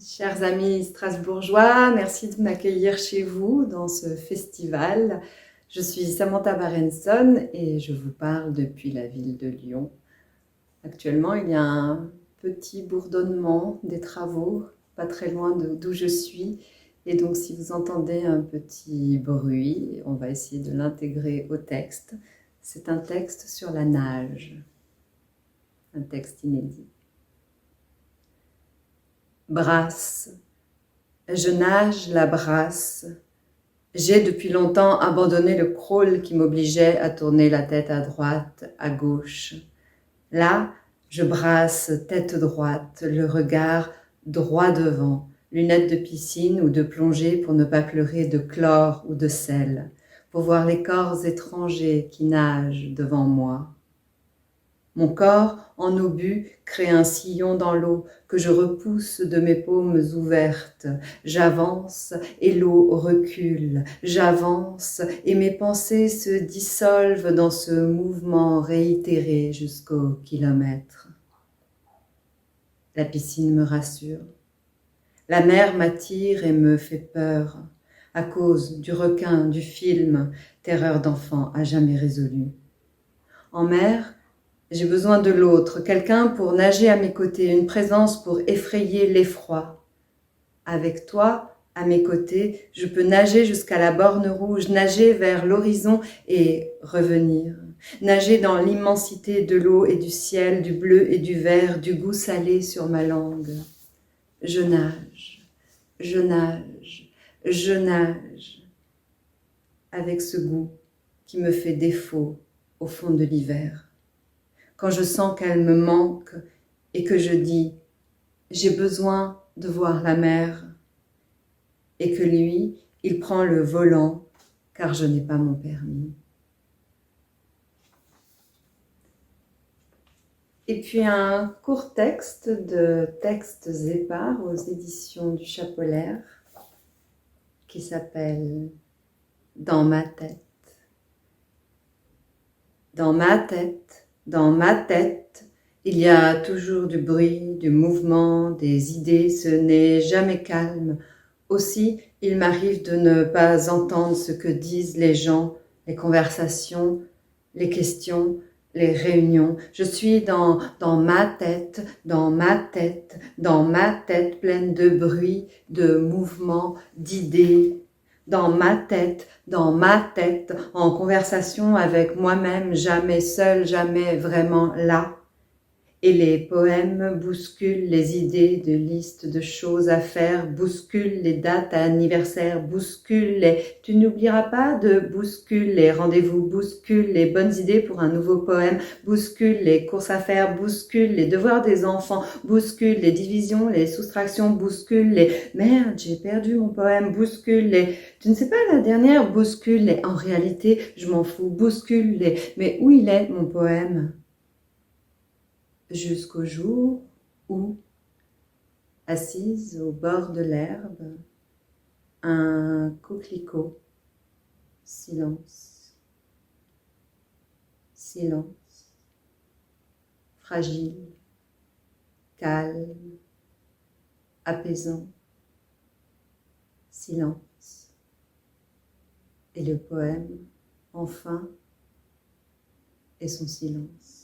Chers amis strasbourgeois, merci de m'accueillir chez vous dans ce festival. Je suis Samantha Barenson et je vous parle depuis la ville de Lyon. Actuellement, il y a un petit bourdonnement des travaux, pas très loin d'où je suis. Et donc, si vous entendez un petit bruit, on va essayer de l'intégrer au texte. C'est un texte sur la nage, un texte inédit. Brasse. Je nage la brasse. J'ai depuis longtemps abandonné le crawl qui m'obligeait à tourner la tête à droite, à gauche. Là, je brasse tête droite, le regard droit devant, lunettes de piscine ou de plongée pour ne pas pleurer de chlore ou de sel, pour voir les corps étrangers qui nagent devant moi. Mon corps, en obus, crée un sillon dans l'eau que je repousse de mes paumes ouvertes. J'avance et l'eau recule. J'avance et mes pensées se dissolvent dans ce mouvement réitéré jusqu'au kilomètre. La piscine me rassure. La mer m'attire et me fait peur à cause du requin, du film, terreur d'enfant à jamais résolue. En mer, j'ai besoin de l'autre, quelqu'un pour nager à mes côtés, une présence pour effrayer l'effroi. Avec toi, à mes côtés, je peux nager jusqu'à la borne rouge, nager vers l'horizon et revenir. Nager dans l'immensité de l'eau et du ciel, du bleu et du vert, du goût salé sur ma langue. Je nage, je nage, je nage, avec ce goût qui me fait défaut au fond de l'hiver. Quand je sens qu'elle me manque et que je dis « j'ai besoin de voir la mer » et que lui, il prend le volant car je n'ai pas mon permis. Et puis un court texte de Textes épars aux éditions du Chapolaire qui s'appelle « Dans ma tête ». Dans ma tête, dans ma tête, il y a toujours du bruit, du mouvement, des idées, ce n'est jamais calme. Aussi, il m'arrive de ne pas entendre ce que disent les gens, les conversations, les questions, les réunions. Je suis dans ma tête, dans ma tête, dans ma tête pleine de bruit, de mouvements, d'idées. Dans ma tête, en conversation avec moi-même, jamais seul, jamais vraiment là. Et les poèmes bousculent les idées de listes de choses à faire, bousculent les dates anniversaires, bousculent les « tu n'oublieras pas de » bousculent les rendez-vous, bousculent les bonnes idées pour un nouveau poème, bousculent les courses à faire, bousculent les devoirs des enfants, bousculent les divisions, les soustractions, bousculent les « merde, j'ai perdu mon poème », bousculent les « tu ne sais pas la dernière », bousculent les « en réalité, je m'en fous », bousculent les « mais où il est mon poème ?» Jusqu'au jour où, assise au bord de l'herbe, un coquelicot, silence, silence, fragile, calme, apaisant, silence, et le poème, enfin, est son silence.